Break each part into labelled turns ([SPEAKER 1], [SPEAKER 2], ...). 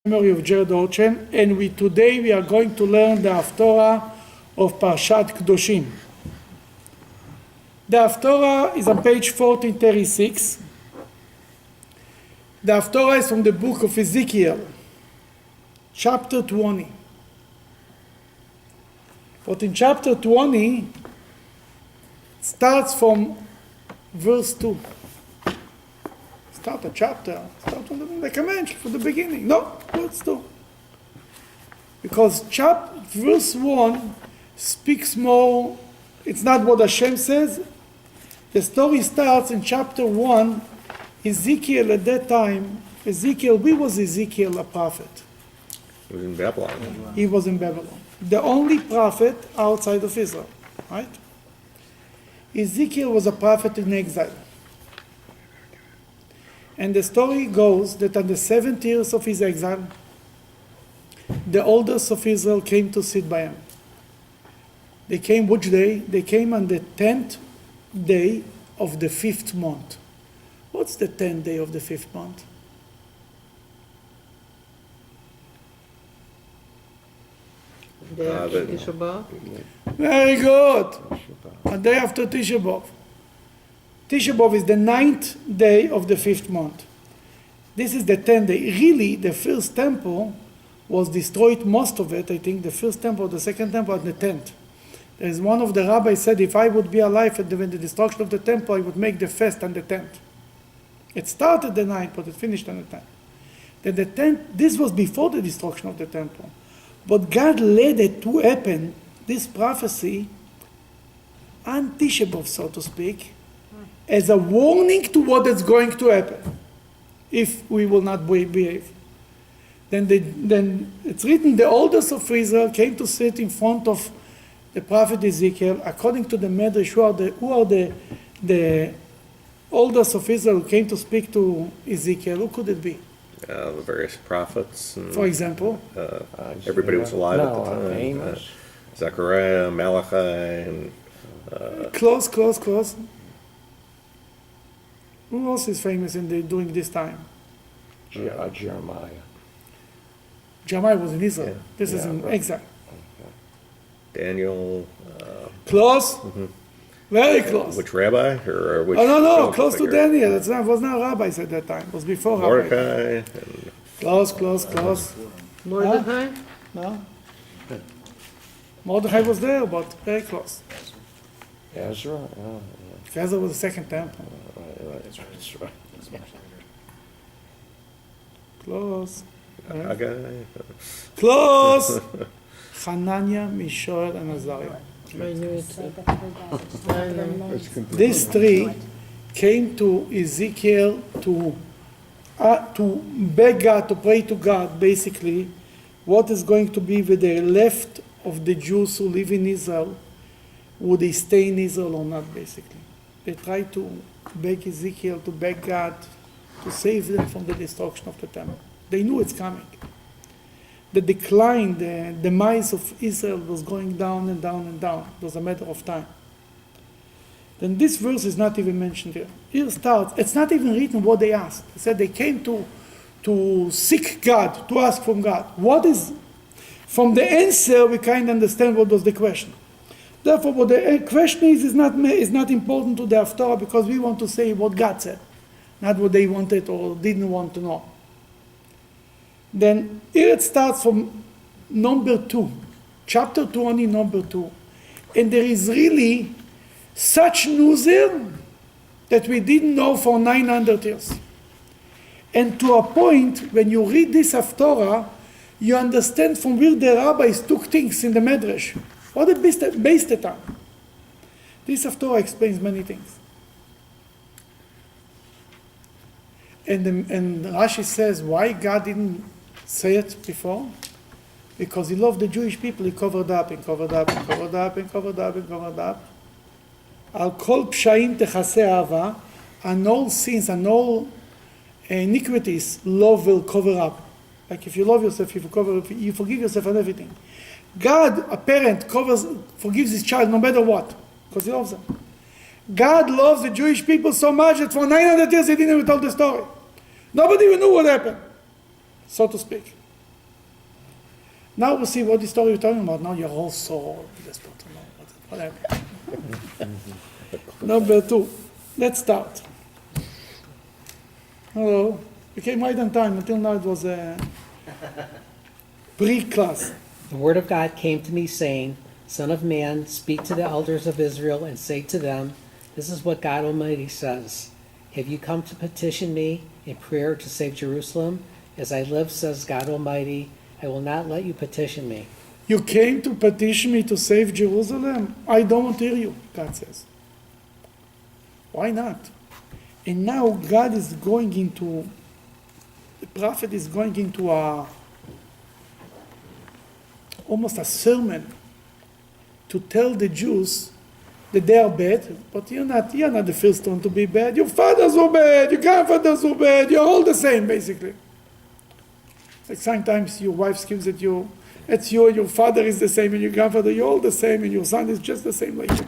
[SPEAKER 1] Memory of Jared Orchen, and today we are going to learn the Haftorah of Parshat Kedoshim. The Haftorah is on page 1436. The Haftorah is from the book of Ezekiel, chapter 20. But in chapter 20, it starts from verse 2. Start a chapter, start from the command, from the beginning. No, verse 2. Because verse 1 speaks more, it's not what Hashem says. The story starts in chapter 1. Ezekiel at that time, where was Ezekiel a prophet?
[SPEAKER 2] He was in Babylon.
[SPEAKER 1] He was in Babylon. The only prophet outside of Israel, right? Ezekiel was a prophet in exile. And the story goes that on the 7th years of his exile, the elders of Israel came to sit by him. They came which day? They came on the 10th day of the 5th month. What's the 10th day of the 5th month?
[SPEAKER 3] Tisha B'Av.
[SPEAKER 1] Very good. A day after Tisha B'Av. Tisha B'Av is the 9th day of the 5th month. This is the 10th day. Really, the first temple was destroyed, most of it, I think, the first temple, the second temple, on the 10th. There's one of the rabbis said, if I would be alive at the destruction of the temple, I would make the fast on the 10th. It started the 9th, but it finished on the 10th. Then the 10th, this was before the destruction of the temple. But God led it to happen, this prophecy, on Tisha B'Av, so to speak, as a warning to what is going to happen if we will not behave. Then it's written, the elders of Israel came to sit in front of the prophet Ezekiel. According to the Medrash, who are the elders of Israel who came to speak to Ezekiel? Who could it be?
[SPEAKER 2] The various prophets. And,
[SPEAKER 1] for example?
[SPEAKER 2] Everybody was alive at the time. Zechariah, Malachi, and...
[SPEAKER 1] Close. Who else is famous during this time?
[SPEAKER 4] Jeremiah.
[SPEAKER 1] Jeremiah was in Israel. This is in exile.
[SPEAKER 2] Daniel.
[SPEAKER 1] Close? Very close.
[SPEAKER 2] Which rabbi? Or which
[SPEAKER 1] no, close to Daniel. It was not rabbis at that time. It was before rabbis.
[SPEAKER 2] Mordecai. And
[SPEAKER 1] Close.
[SPEAKER 3] Mordecai?
[SPEAKER 1] No. Mordecai was there, but very close.
[SPEAKER 4] Ezra?
[SPEAKER 1] Ezra was the second temple.
[SPEAKER 4] That's right.
[SPEAKER 1] Close.
[SPEAKER 2] Haggai.
[SPEAKER 1] Close! Hananiah, Mishael, and Azariah. These three came to Ezekiel to beg God, to pray to God, basically, what is going to be with the left of the Jews who live in Israel. Would they stay in Israel or not, basically? They tried to beg Ezekiel, to beg God to save them from the destruction of the temple. They knew it's coming. The decline, the demise of Israel was going down and down and down. It was a matter of time. Then this verse is not even mentioned here. Here starts, it's not even written what they asked. It said they came to seek God, to ask from God. From the answer, we kind of understand what was the question. Therefore, what the question is not important to the Haftorah, because we want to say what God said, not what they wanted or didn't want to know. Then here it starts from number 2, chapter 20, number 2. And there is really such news here that we didn't know for 900 years. And to a point, when you read this Haftorah, you understand from where the rabbis took things in the Medrash. What it based it on. This Haftorah explains many things. And Rashi says, why God didn't say it before? Because he loved the Jewish people. He covered up. Al kol pshaim techaseh ahava, and all sins and all iniquities, love will cover up. Like if you love yourself, you forgive yourself and everything. God, a parent, forgives his child no matter what, because he loves them. God loves the Jewish people so much that for 900 years he didn't even tell the story. Nobody even knew what happened, so to speak. Now we'll see what the story you're talking about. Now your whole soul. Just want to know what happened. Number 2. Let's start. Hello. We came right on time. Until now it was a pre-class.
[SPEAKER 5] The word of God came to me, saying, Son of man, speak to the elders of Israel and say to them, This is what God Almighty says. Have you come to petition me in prayer to save Jerusalem? As I live, says God Almighty, I will not let you petition me.
[SPEAKER 1] You came to petition me to save Jerusalem? I don't hear you, God says. Why not? And now God is going into, the prophet is going into almost a sermon to tell the Jews that they are bad, but you're not the first one to be bad. Your fathers were bad, your grandfathers were bad, you're all the same, basically. Like sometimes your wife screams at you, it's you, your father is the same, and your grandfather, you're all the same, and your son is just the same like you.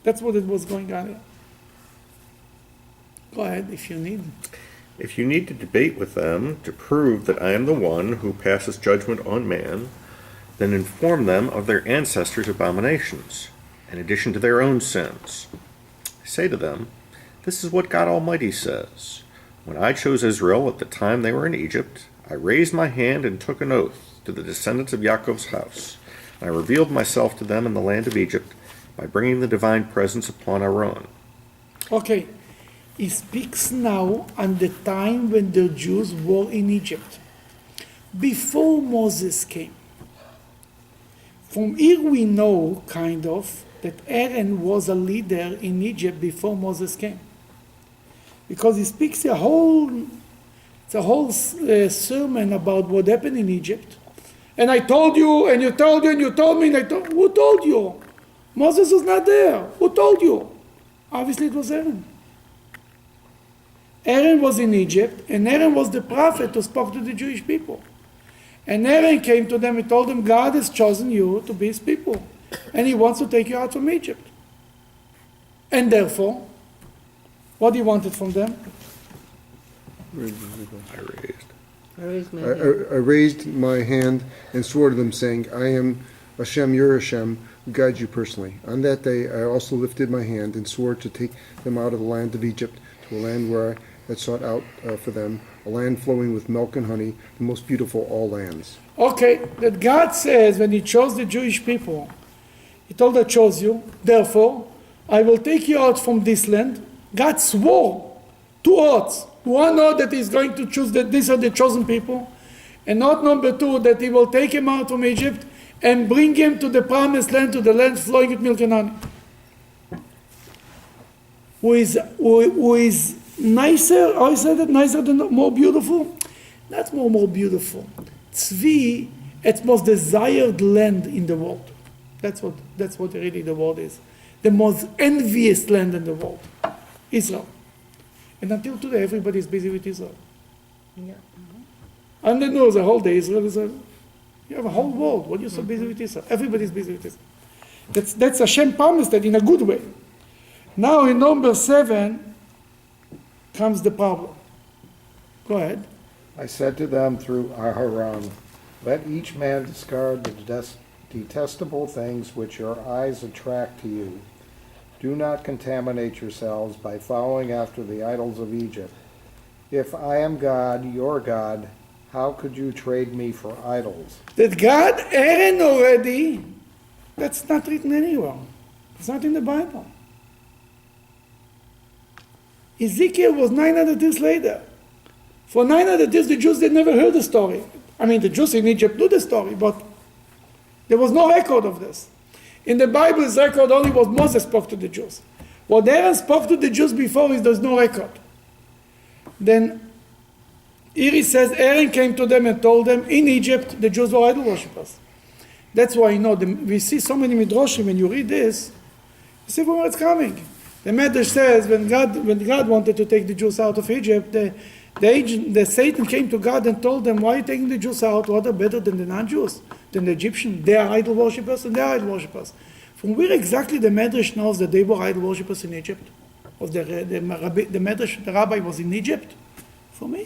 [SPEAKER 1] That's what it was going on here. Go ahead, if you need.
[SPEAKER 2] If you need to debate with them to prove that I am the one who passes judgment on man, then inform them of their ancestors' abominations, in addition to their own sins. Say to them, This is what God Almighty says. When I chose Israel at the time they were in Egypt, I raised my hand and took an oath to the descendants of Yaakov's house. I revealed myself to them in the land of Egypt by bringing the divine presence upon Aaron.
[SPEAKER 1] Okay, he speaks now on the time when the Jews were in Egypt, before Moses came. From here we know, kind of, that Aaron was a leader in Egypt before Moses came. Because he speaks a whole sermon about what happened in Egypt. And I told you, and you told you, and you told me, and who told you? Moses was not there. Who told you? Obviously it was Aaron. Aaron was in Egypt, and Aaron was the prophet who spoke to the Jewish people. And Aaron came to them and told them, God has chosen you to be his people. And he wants to take you out from Egypt. And therefore, what he wanted from them?
[SPEAKER 2] I raised.
[SPEAKER 3] I
[SPEAKER 6] I raised my hand and swore to them, saying, I am Hashem, your Hashem, who guides you personally. On that day I also lifted my hand and swore to take them out of the land of Egypt to a land where I had sought out for them, a land flowing with milk and honey, the most beautiful of all lands.
[SPEAKER 1] Okay, that God says when he chose the Jewish people, he told, I chose you, therefore, I will take you out from this land. God swore 2 oaths. One oath that he's going to choose that these are the chosen people, and oath number 2 that he will take him out from Egypt and bring him to the promised land, to the land flowing with milk and honey. Who is nicer, how is that nicer than more beautiful? Not more beautiful. Tzvi, it's most desired land in the world. That's what really the world is. The most envious land in the world. Israel. And until today, everybody is busy with Israel.
[SPEAKER 3] Yeah.
[SPEAKER 1] And the news, the whole day, Israel is you have a whole world. What are you so busy with Israel? Everybody's busy with Israel. That's Hashem promised that in a good way. Now in number 7 comes the problem. Go ahead.
[SPEAKER 4] I said to them through Aharon, Let each man discard the detestable things which your eyes attract to you. Do not contaminate yourselves by following after the idols of Egypt. If I am God, your God, how could you trade me for idols?
[SPEAKER 1] That God, Aaron already, that's not written anywhere. It's not in the Bible. Ezekiel was 900 years later. For 900 years, the Jews, they never heard the story. I mean, the Jews in Egypt knew the story, but there was no record of this. In the Bible's record only was Moses spoke to the Jews. What Aaron spoke to the Jews before is there's no record. Then here he says Aaron came to them and told them in Egypt the Jews were idol worshippers. That's why we see so many midrashim when you read this, you see from where it's coming. The Medrash says when God wanted to take the Jews out of Egypt, the Satan came to God and told them, why are you taking the Jews out? What are better than the non-Jews, than the Egyptians? They are idol worshippers and they are idol worshippers. From where exactly the Medrash knows that they were idol worshippers in Egypt? Was the Medrash, the rabbi was in Egypt? From here.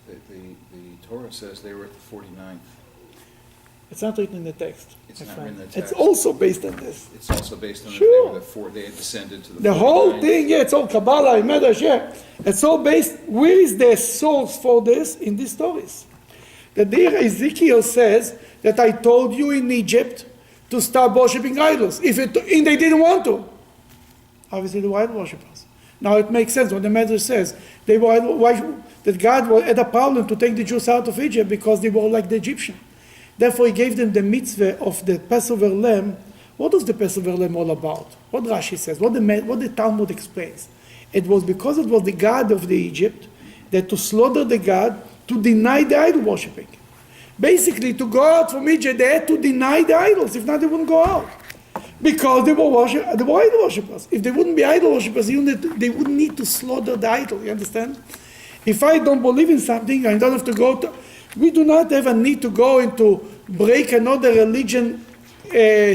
[SPEAKER 7] The Torah says they were at the 49th.
[SPEAKER 1] It's not written in the text.
[SPEAKER 7] It's
[SPEAKER 1] my
[SPEAKER 7] not
[SPEAKER 1] friend.
[SPEAKER 7] written in the
[SPEAKER 1] It's
[SPEAKER 7] text.
[SPEAKER 1] also based on this.
[SPEAKER 7] It's also based on
[SPEAKER 1] Sure.
[SPEAKER 7] they had descended to the
[SPEAKER 1] The whole
[SPEAKER 7] 49th.
[SPEAKER 1] thing, yeah, it's all Kabbalah, Medrash, yeah. It's all based, where is the source for this? In these stories. The dear Ezekiel says that I told you in Egypt to stop worshipping idols. And they didn't want to. Obviously they were idol worshippers. Now it makes sense when the Medrash says they were that God had a problem to take the Jews out of Egypt because they were like the Egyptian. Therefore he gave them the mitzvah of the Passover lamb. What was the Passover lamb all about? What Rashi says, what the Talmud explains. It was because it was the God of the Egypt that to slaughter the God, to deny the idol worshipping. Basically, to go out from Egypt, they had to deny the idols. If not, they wouldn't go out. Because they were idol worshippers. If they wouldn't be idol worshippers, they wouldn't need to slaughter the idol. You understand? If I don't believe in something, I don't have to go to... We do not have a need to go into break another religion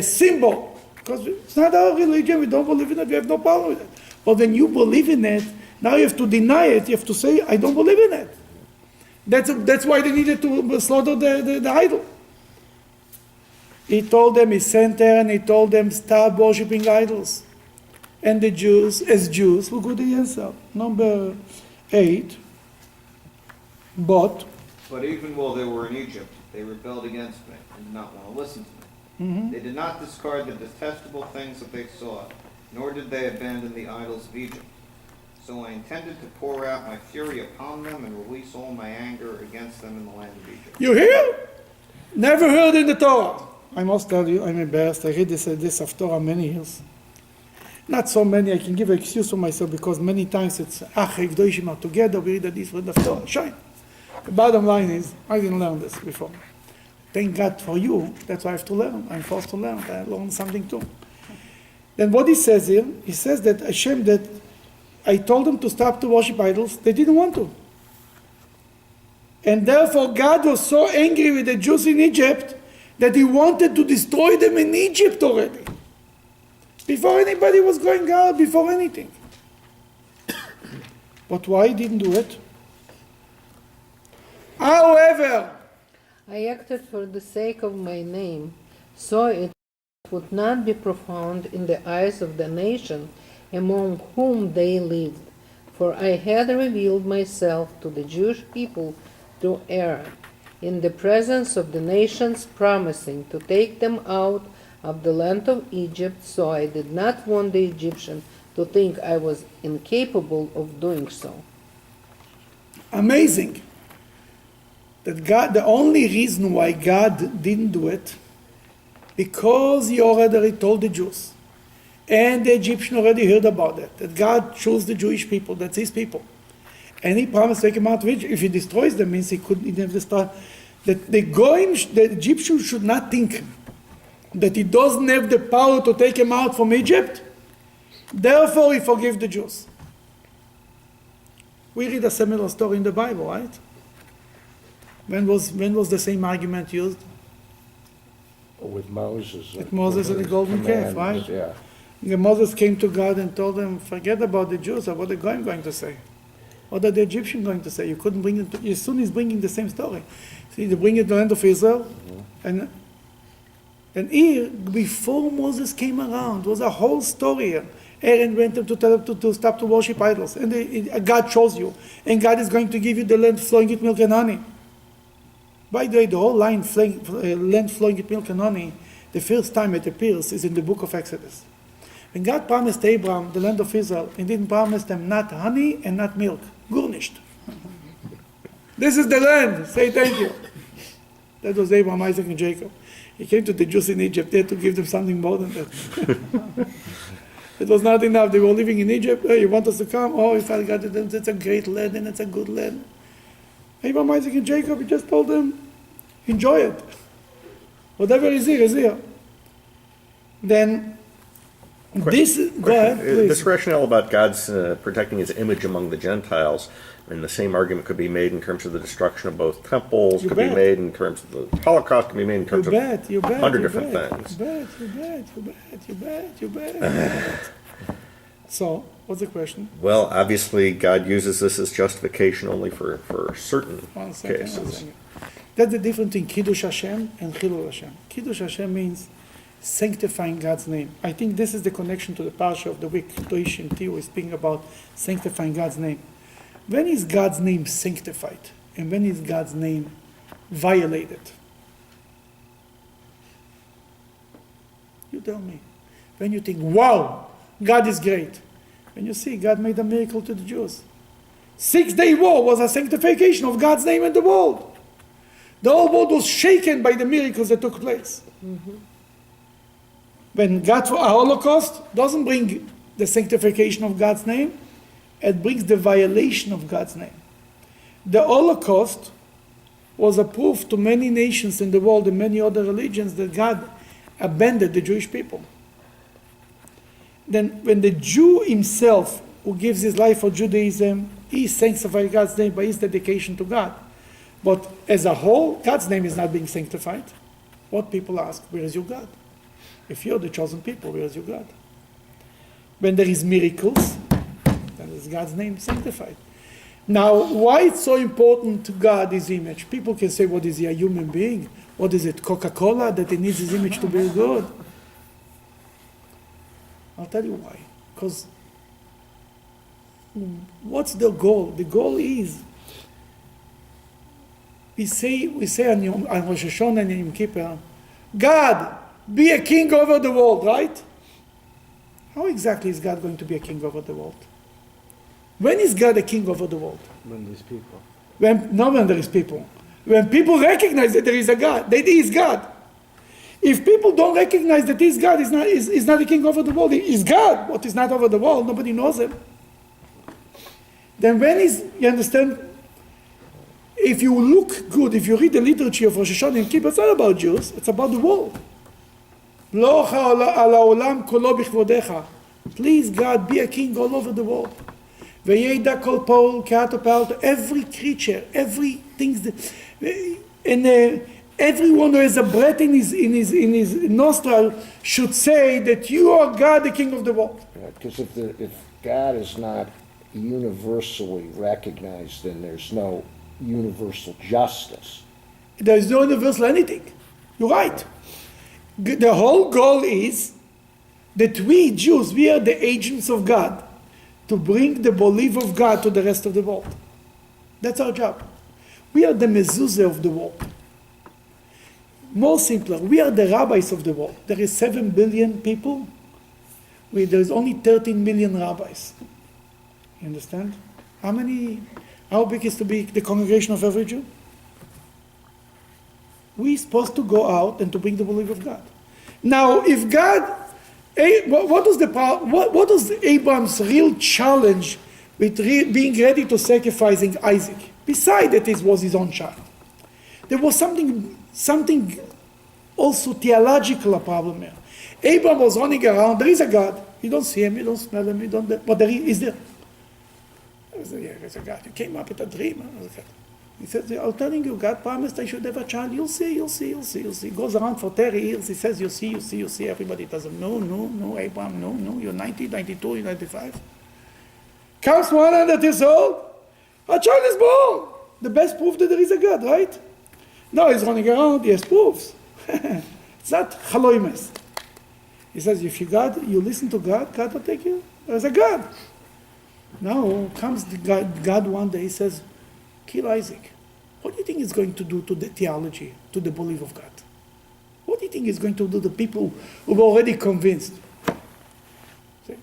[SPEAKER 1] symbol. Because it's not our religion, we don't believe in it, we have no power with it. But when you believe in it, now you have to deny it, you have to say, I don't believe in it. That's why they needed to slaughter the idol. He told them, he sent there and he told them, stop worshipping idols. And the Jews, as Jews, look what the answer. Number 8. But
[SPEAKER 8] even while they were in Egypt, they rebelled against me and did not want to listen to me. They did not discard the detestable things that they saw, nor did they abandon the idols of Egypt. So I intended to pour out my fury upon them and release all my anger against them in the land of Egypt.
[SPEAKER 1] you hear? Never heard in the Torah. I must tell you, I'm embarrassed. I read this Haftorah many years. Not so many, I can give an excuse for myself because many times it's Kedoshim are together, we read this with Haftorah. Shine. The bottom line is, I didn't learn this before. Thank God for you, that's why I have to learn. I'm forced to learn. I learned something too. Then what he says here, he says that Hashem, that I told them to stop to worship idols, they didn't want to. And therefore God was so angry with the Jews in Egypt that he wanted to destroy them in Egypt already. Before anybody was going out, before anything. But why he didn't do it? However,
[SPEAKER 3] I acted for the sake of my name, so it would not be profound in the eyes of the nation among whom they lived. For I had revealed myself to the Jewish people through Aaron, in the presence of the nations, promising to take them out of the land of Egypt, so I did not want the Egyptian to think I was incapable of doing so.
[SPEAKER 1] amazing that God, the only reason why God didn't do it, because he already told the Jews, and the Egyptian already heard about it, that God chose the Jewish people, that's his people. And he promised to take him out of Egypt. If he destroys them, means he couldn't even destroy. That the Egyptian should not think that he doesn't have the power to take him out from Egypt. Therefore, he forgave the Jews. We read a similar story in the Bible, right? When was the same argument used?
[SPEAKER 4] With Moses.
[SPEAKER 1] With Moses and the golden calf, right?
[SPEAKER 4] Yeah.
[SPEAKER 1] Moses came to God and told them, forget about the Jews, what are they going to say? What are the Egyptians going to say? You couldn't bring it, as soon as bringing the same story. See, they bring it to the land of Israel, and here, before Moses came around, was a whole story here. Aaron went to tell them to stop to worship idols, and God chose you, and God is going to give you the land flowing with milk and honey. By the way, the whole land flowing with milk and honey, the first time it appears is in the book of Exodus. When God promised Abraham the land of Israel, he didn't promise them not honey and not milk. Gurnished. This is the land. Say thank you. That was Abraham, Isaac, and Jacob. He came to the Jews in Egypt there to give them something more than that. It was not enough. They were living in Egypt. Hey, you want us to come? Oh, if I got it, it's a great land and it's a good land. Abraham, Isaac, and Jacob, he just told them, enjoy it. Whatever is here, is here. Then, go ahead, please.
[SPEAKER 2] This rationale about God's protecting his image among the Gentiles, and the same argument could be made in terms of the destruction of both temples, be made in terms of the Holocaust, could be made in terms of 100 different things.
[SPEAKER 1] You bet. So, What's the question?
[SPEAKER 2] Well, obviously, God uses this as justification only for certain
[SPEAKER 1] One second, one
[SPEAKER 2] cases.
[SPEAKER 1] second. That's the difference between Kiddush Hashem and Chilul Hashem. Kiddush Hashem means sanctifying God's name. I think this is the connection to the Parsha of the week. Kedoshim is speaking about sanctifying God's name. When is God's name sanctified? And when is God's name violated? You tell me. When you think, wow, God is great. When you see God made a miracle to the Jews. 6-day war was a sanctification of God's name in the world. The whole world was shaken by the miracles that took place. When God for a Holocaust doesn't bring the sanctification of God's name, it brings the violation of God's name. The Holocaust was a proof to many nations in the world and many other religions that God abandoned the Jewish people. Then when the Jew himself, who gives his life for Judaism, he sanctifies God's name by his dedication to God. But as a whole, God's name is not being sanctified. What people ask, where is your God? If you're the chosen people, where is your God? When there is miracles, then is God's name sanctified. Now, why it's so important to God, his image? People can say, what is he, a human being? What is it, Coca-Cola, that he needs his image to be good? I'll tell you why. Because what's the goal? The goal is, we say on Rosh Hashanah and Yom Kippur, God, be a king over the world, right? How exactly is God going to be a king over the world? When is God a king over the world?
[SPEAKER 4] When these people.
[SPEAKER 1] When there is people. When people recognize that there is a God, that he is God. If people don't recognize that he is God, he's not a king over the world. He is God. What is not over the world, nobody knows him. Then you understand? If you look good, if you read the literature of Rosh Hashanah and Kippur, it's not about Jews, it's about the world. Please, God, be a king all over the world. Every creature, everything, and everyone who has a breath in his nostril should say that you are God, the king of the world.
[SPEAKER 4] Because if God is not universally recognized, then there's no universal justice.
[SPEAKER 1] There is no universal anything. You're right. The whole goal is that we Jews, we are the agents of God to bring the belief of God to the rest of the world. That's our job. We are the mezuzah of the world. More simpler, we are the rabbis of the world. There is 7 billion people. There is only 13 million rabbis. You understand? How big is to be the congregation of every Jew? We're supposed to go out and to bring the belief of God. Now, if God, what was Abraham's real challenge with being ready to sacrificing Isaac? Besides that it was his own child. There was something also theological a problem here. Abraham was running around, there is a God. You don't see him, you don't smell him, but there is there. I said, yeah, there's a God. You came up with a dream. He said, I'm telling you, God promised I should have a child. You'll see. He goes around for 30 years. He says, you'll see. Everybody tells him, no, Abraham, no. You're 90, 92, you're 95. Comes 100 years old. A child is born. The best proof that there is a God, right? No, he's running around. He has proofs. It's not chaloimes. He says, if you listen to God, God will take you. There's a God. Now comes God one day, he says, kill Isaac. What do you think he's going to do to the theology, to the belief of God? What do you think he's going to do to the people who are already convinced?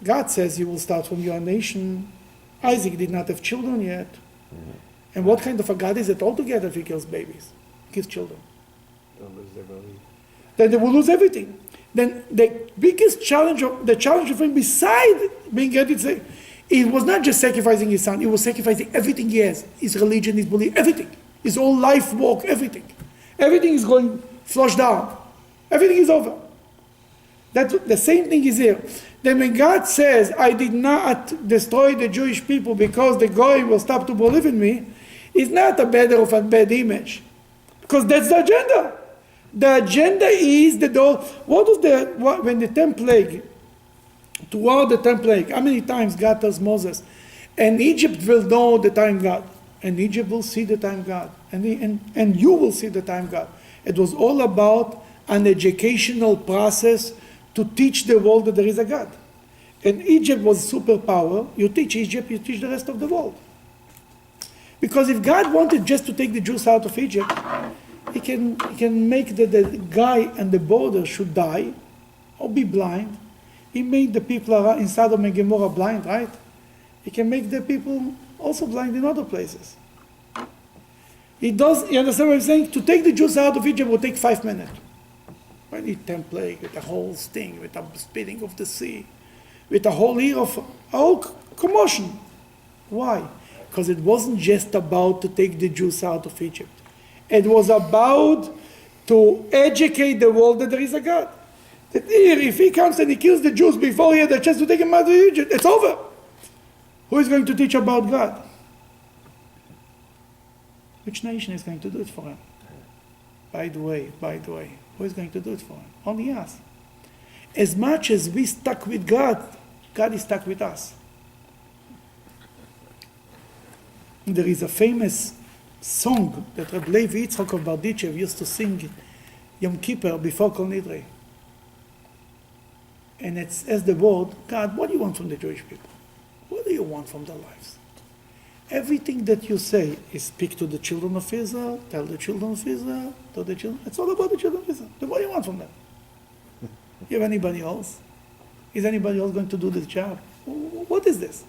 [SPEAKER 1] God says you will start from your nation. Isaac did not have children yet. And what kind of a God is it altogether if he kills babies, kills children?
[SPEAKER 4] They'll lose their belief.
[SPEAKER 1] Then they will lose everything. Then the biggest challenge of him, beside being ready to say, it was not just sacrificing his son, he was sacrificing everything he has, his religion, his belief, everything. His whole life work, everything. Everything is going flushed down. Everything is over. The same thing is here. Then when God says, I did not destroy the Jewish people because the Goy will stop to believe in me, it's not a matter of a bad image. Because that's the agenda. The agenda is when the 10th plague Toward the 10th plague, how many times God tells Moses, and Egypt will know the time God, and Egypt will see the time God, and you will see the time God. It was all about an educational process to teach the world that there is a God. And Egypt was superpower. You teach Egypt, you teach the rest of the world. Because if God wanted just to take the Jews out of Egypt, he can make the guy and the border should die or be blind. He made the people in Sodom and Gomorrah blind, right? He can make the people also blind in other places. He does, you understand what I'm saying? To take the Jews out of Egypt will take 5 minutes. I need 10 plague with the whole thing, with the splitting of the sea, with a whole year of a whole commotion. Why? Because it wasn't just about to take the Jews out of Egypt. It was about to educate the world that there is a God. That here, if he comes and he kills the Jews before he had a chance to take them out of Egypt, it's over. Who is going to teach about God? Which nation is going to do it for him? By the way, who is going to do it for him? Only us. As much as we stuck with God, God is stuck with us. There is a famous song that Rabbi Levi Yitzchok of Barditchev used to sing Yom Kippur before Kol Nidre. And it's as the word, God, what do you want from the Jewish people? What do you want from their lives? Everything that you say is speak to the children of Israel, tell the children of Israel, to the children. It's all about the children of Israel. What do you want from them? You have anybody else? Is anybody else going to do this job? What is this?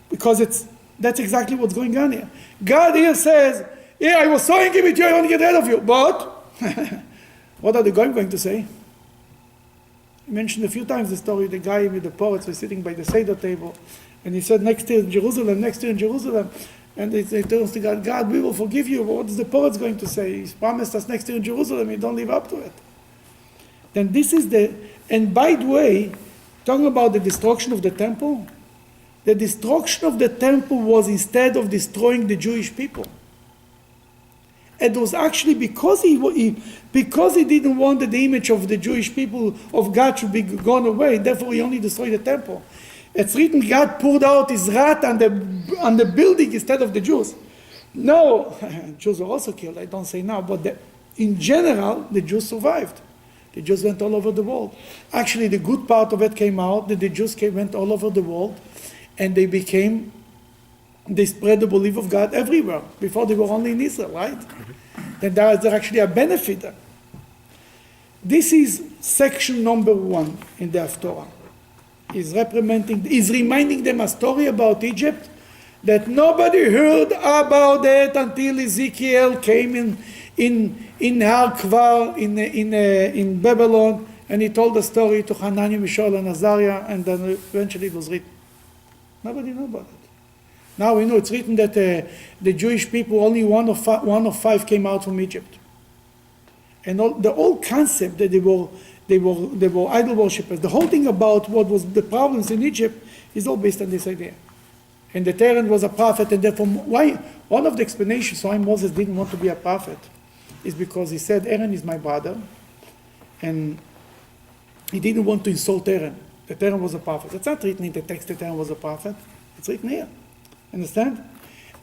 [SPEAKER 1] Because that's exactly what's going on here. God here says, yeah, I was so angry with you, I want to get rid of you. But, what are the goyim going to say? I mentioned a few times the story, the guy with the poets was sitting by the Seder table, and he said, next year in Jerusalem, and they turns to God, God, we will forgive you, but what is the poets going to say? He's promised us next year in Jerusalem, he don't live up to it. Then this is and by the way, talking about the destruction of the temple, the destruction of the temple was instead of destroying the Jewish people. It was actually because he didn't want that the image of the Jewish people of God should be gone away, therefore he only destroyed the temple. It's written God poured out his wrath on the building instead of the Jews. No, Jews were also killed, I don't say now, but in general, the Jews survived. The Jews went all over the world. Actually, the good part of it came out that the Jews went all over the world, and they spread the belief of God everywhere. Before they were only in Israel, right? Then there is actually a benefit there. This is section number 1 in the Haftorah. Is reminding them a story about Egypt that nobody heard about it until Ezekiel came in Har Kvar in Babylon, and he told the story to Hananiah, Mishael, and Azariah, and then eventually it was written. Nobody knew about it. Now we know it's written that the Jewish people, only one of five came out from Egypt. And the whole concept that they were idol worshippers, the whole thing about what was the problems in Egypt is all based on this idea. And that Aaron was a prophet, and therefore one of the explanations why Moses didn't want to be a prophet is because he said, Aaron is my brother, and he didn't want to insult Aaron, that Aaron was a prophet. It's not written in the text that Aaron was a prophet. It's written here. Understand?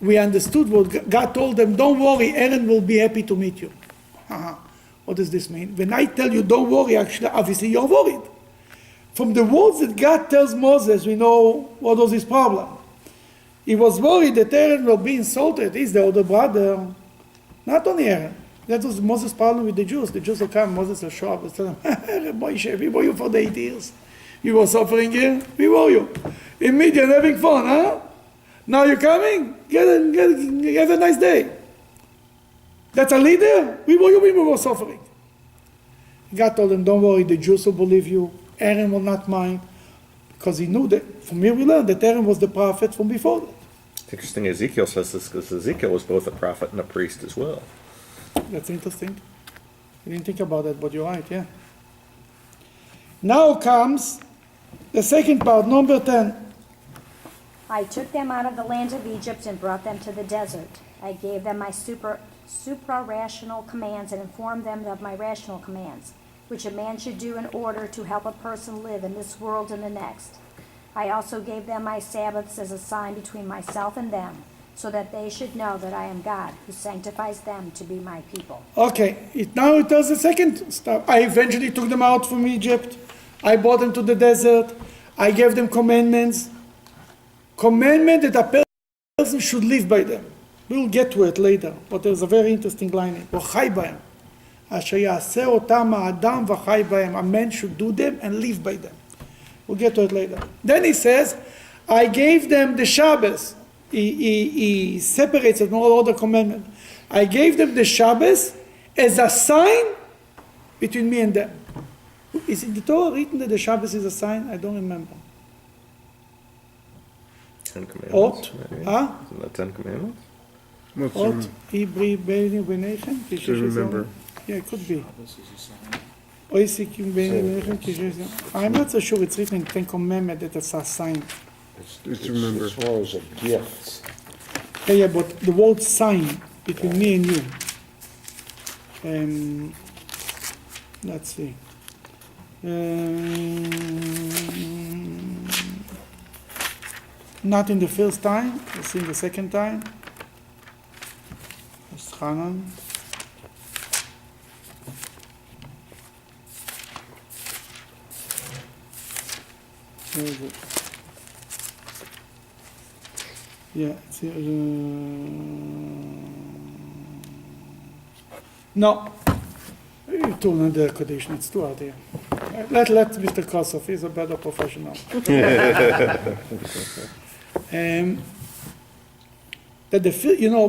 [SPEAKER 1] We understood what God told them, don't worry, Aaron will be happy to meet you. What does this mean? When I tell you don't worry, actually, obviously you're worried. From the words that God tells Moses, we know what was his problem. He was worried that Aaron will be insulted. He's the older brother. Not only Aaron. That was Moses' problem with the Jews. The Jews will come, Moses will show up and tell them, Moshe, we were you for the 8 years. You were suffering here, we were you. In Midian, having fun, huh? Now you're coming? Have a nice day. That's a leader? We were you, we were suffering. God told them, don't worry, the Jews will believe you. Aaron will not mind. Because he knew that, from here we learned that Aaron was the prophet from before that.
[SPEAKER 2] It's interesting Ezekiel says this because Ezekiel was both a prophet and a priest as well.
[SPEAKER 1] That's interesting. I didn't think about that, but you're right, yeah. Now comes the second part, number 10.
[SPEAKER 9] I took them out of the land of Egypt and brought them to the desert. I gave them my supra-rational commands and informed them of my rational commands. which a man should do in order to help a person live in this world and the next. I also gave them my Sabbaths as a sign between myself and them, so that they should know that I am God, who sanctifies them to be my people.
[SPEAKER 1] Okay, now it does the second stuff. I eventually took them out from Egypt. I brought them to the desert. I gave them commandments. Commandment that a person should live by them. We'll get to it later, but there's a very interesting line in וחי בהם. אשר יעשה אותם האדם וחי בהם. A man should do them and live by them. We'll get to it later. Then he says, I gave them the Shabbos. He separates it from all other commandments. I gave them the Shabbos as a sign between me and them. Is in the Torah written that the Shabbos is a sign? I don't remember.
[SPEAKER 2] Ten Commandments.
[SPEAKER 1] Ot,
[SPEAKER 2] maybe?
[SPEAKER 1] huh?
[SPEAKER 2] Isn't that Ten Commandments?
[SPEAKER 6] Let's
[SPEAKER 1] Ot, Ibri, Beini, Benechem.
[SPEAKER 6] to remember.
[SPEAKER 1] Yeah, it could be.
[SPEAKER 7] This is a sign.
[SPEAKER 1] Oisikim, Beini, Benechem, Kishem. I'm not so sure it's written in Ten Commandments that it's a sign.
[SPEAKER 6] It's to remember.
[SPEAKER 4] As well as a gift.
[SPEAKER 1] Yeah, but the word sign between me and you. Let's see. Not in the first time, it's in the second time. It's Hanan. Where is it? Yeah, it's no. Too under Kedoshim, it's too out here. Let Mr. Kosov, he's a better professional. That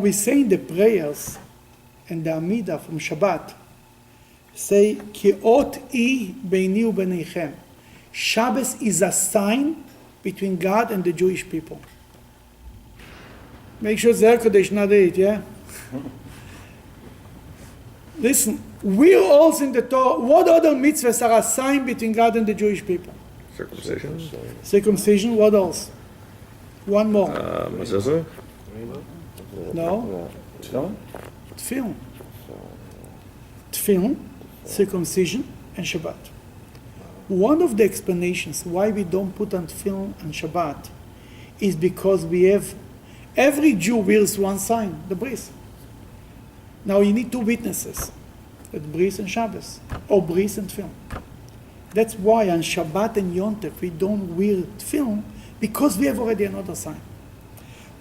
[SPEAKER 1] we say in the prayers and the Amidah from Shabbat, say, Ki'ot I beini u'beneichem. Shabbos is a sign between God and the Jewish people. Make sure Zer Kodesh, not it, yeah? Listen, we're also in the Torah. What other mitzvahs are a sign between God and the Jewish people?
[SPEAKER 2] Circumcision.
[SPEAKER 1] Circumcision, what else? One more.
[SPEAKER 2] Mezuzah.
[SPEAKER 1] No? Tefillin. Tefillin, circumcision, and Shabbat. One of the explanations why we don't put on tefillin on Shabbat is because we have, every Jew wears one sign, the bris. Now you need two witnesses, the bris and Shabbos, or bris and tefillin. That's why on Shabbat and Yom Tov we don't wear tefillin, because we have already another sign.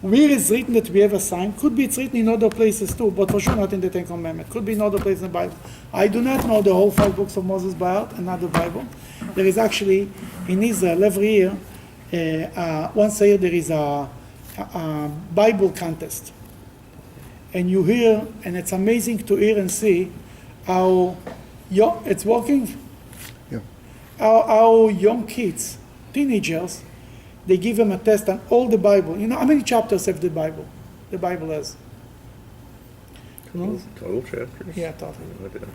[SPEAKER 1] Where is written that we have a sign? Could be it's written in other places too, but for sure not in the Ten Commandments. Could be in other places in the Bible. I do not know the whole 5 books of Moses by heart, and not the Bible. There is actually, in Israel, every year, once a year, there is a Bible contest. And you hear, and it's amazing to hear and see how young, it's working?
[SPEAKER 6] Yeah.
[SPEAKER 1] How young kids, teenagers, they give them a test on all the Bible. You know, how many chapters have the Bible? The Bible has?
[SPEAKER 2] Total chapters.
[SPEAKER 1] Yeah, totally.
[SPEAKER 2] No idea.
[SPEAKER 1] I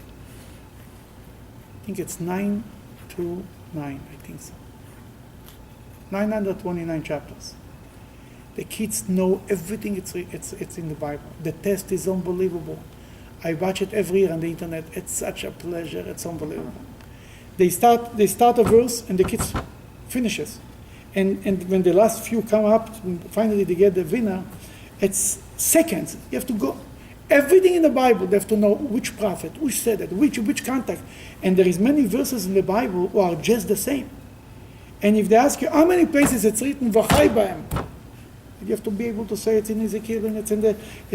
[SPEAKER 1] think it's 9 to 9, I think so. 929 chapters. The kids know everything it's in the Bible. The test is unbelievable. I watch it every year on the internet. It's such a pleasure. It's unbelievable. They start a verse and the kids finishes. And when the last few come up, finally they get the winner, it's seconds. You have to go. Everything in the Bible, they have to know which prophet, which said it, which contact. And there is many verses in the Bible who are just the same. And if they ask you how many places it's written, v'chai b'hem, you have to be able to say it's in Ezekiel and it's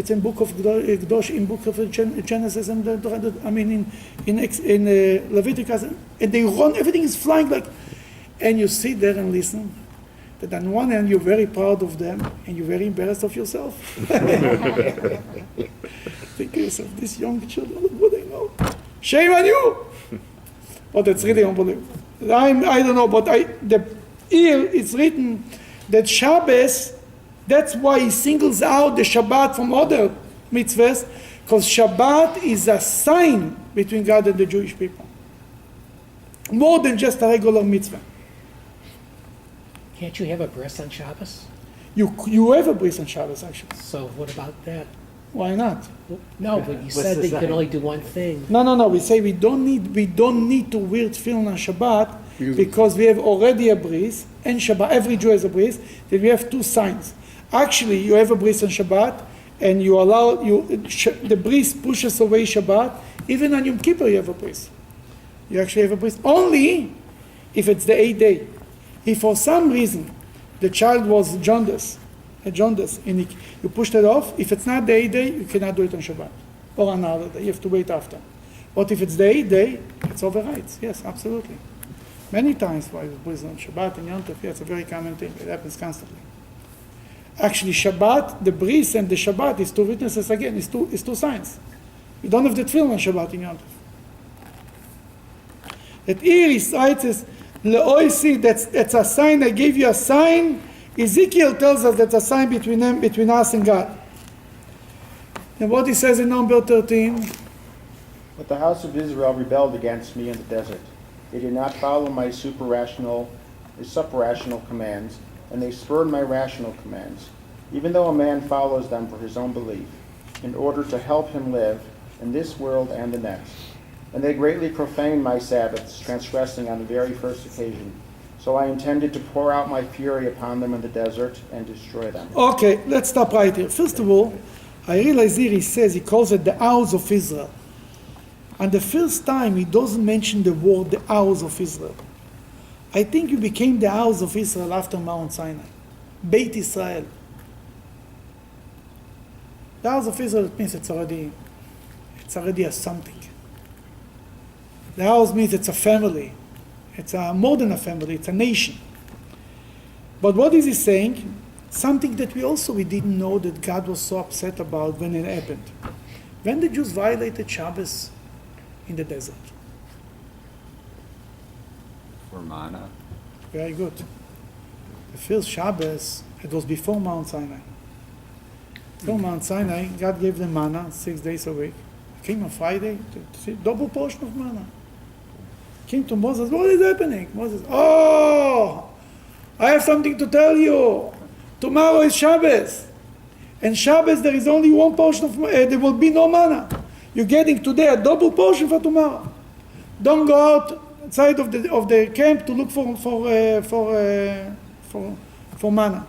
[SPEAKER 1] in book of Kedoshim, in book of Genesis, and in Leviticus, and they run. Everything is flying like, and you sit there and listen. That on one hand you're very proud of them and you're very embarrassed of yourself. Think to yourself, these young children, what do they know? Shame on you! But it's really unbelievable. I don't know, but here it's written that Shabbos, that's why he singles out the Shabbat from other mitzvahs, because Shabbat is a sign between God and the Jewish people. More than just a regular mitzvah.
[SPEAKER 5] Can't you have a bris on Shabbos?
[SPEAKER 1] You have a bris on Shabbos, actually.
[SPEAKER 5] So what about that?
[SPEAKER 1] Why not?
[SPEAKER 5] No, but you said that you can only do one thing.
[SPEAKER 1] No. We say we don't need to wear tefillin on Shabbat because we have already a bris and Shabbat. Every Jew has a bris. Then we have two signs. Actually, you have a bris on Shabbat, and you allow the bris pushes away Shabbat. Even on Yom Kippur, you have a bris. You actually have a bris only if it's the 8th day. If for some reason the child was jaundice, and you pushed it off, if it's not the 8th day, you cannot do it on Shabbat or another day. You have to wait after. But if it's the 8th day, it's overrides. Yes, absolutely. Many times why it was on Shabbat and Yom Tov, yeah, it's a very common thing. It happens constantly. Actually, Shabbat, the bris and the Shabbat is two witnesses again. It's two signs. You don't have the tefillin on Shabbat in Yom Tov. That here he cites as Le'oisi, that's a sign. I gave you a sign. Ezekiel tells us that's a sign between us and God. And what he says in number 13.
[SPEAKER 10] But the house of Israel rebelled against me in the desert. They did not follow my suprarational commands, and they spurned my rational commands, even though a man follows them for his own belief, in order to help him live in this world and the next. And they greatly profaned my Sabbaths, transgressing on the very first occasion. So I intended to pour out my fury upon them in the desert and destroy them.
[SPEAKER 1] Okay, let's stop right here. First of all, I realize here he calls it the house of Israel. And the first time he doesn't mention the word the house of Israel. I think you became the house of Israel after Mount Sinai. Beit Israel. The house of Israel means it's already a something. The house means it's a family. It's more than a family, it's a nation. But what is he saying? Something that we didn't know that God was so upset about when it happened. When the Jews violated Shabbos in the desert.
[SPEAKER 11] For manna.
[SPEAKER 1] Very good. The first Shabbos, it was before Mount Sinai. Before Mount Sinai, God gave them manna 6 days a week. It came on Friday, double portion of manna. Came to Moses, what is happening? Moses, I have something to tell you. Tomorrow is Shabbos. And Shabbos, there is only one portion of there will be no manna. You're getting today a double portion for tomorrow. Don't go outside of the camp to look for manna.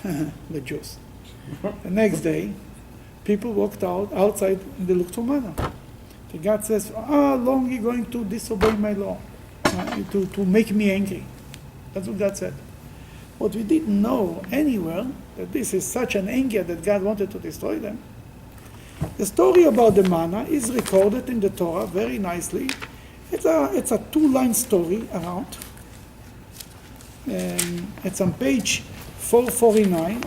[SPEAKER 1] The Jews. The next day, people walked outside and they looked for manna. So God says, how long are you going to disobey my law? To make me angry. That's what God said. But we didn't know anywhere that this is such an anger that God wanted to destroy them. The story about the manna is recorded in the Torah very nicely. It's a 2-line story around. It's on page 449.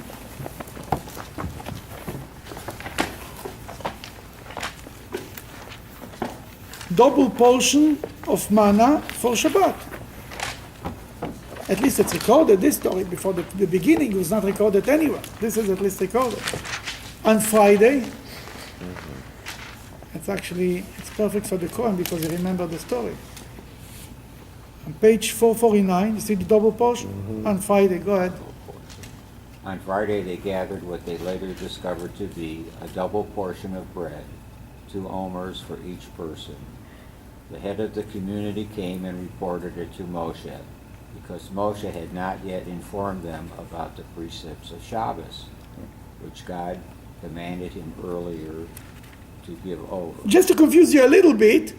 [SPEAKER 1] Double portion of manna for Shabbat. At least it's recorded, this story, before the beginning. It was not recorded anywhere. This is at least recorded. On Friday, it's perfect for the Kohen because you remember the story. On page 449, you see the double portion? On Friday, go ahead.
[SPEAKER 11] On Friday, they gathered what they later discovered to be a double portion of bread, 2 omers for each person. The head of the community came and reported it to Moshe, because Moshe had not yet informed them about the precepts of Shabbos, which God commanded him earlier to give over.
[SPEAKER 1] Just to confuse you a little bit,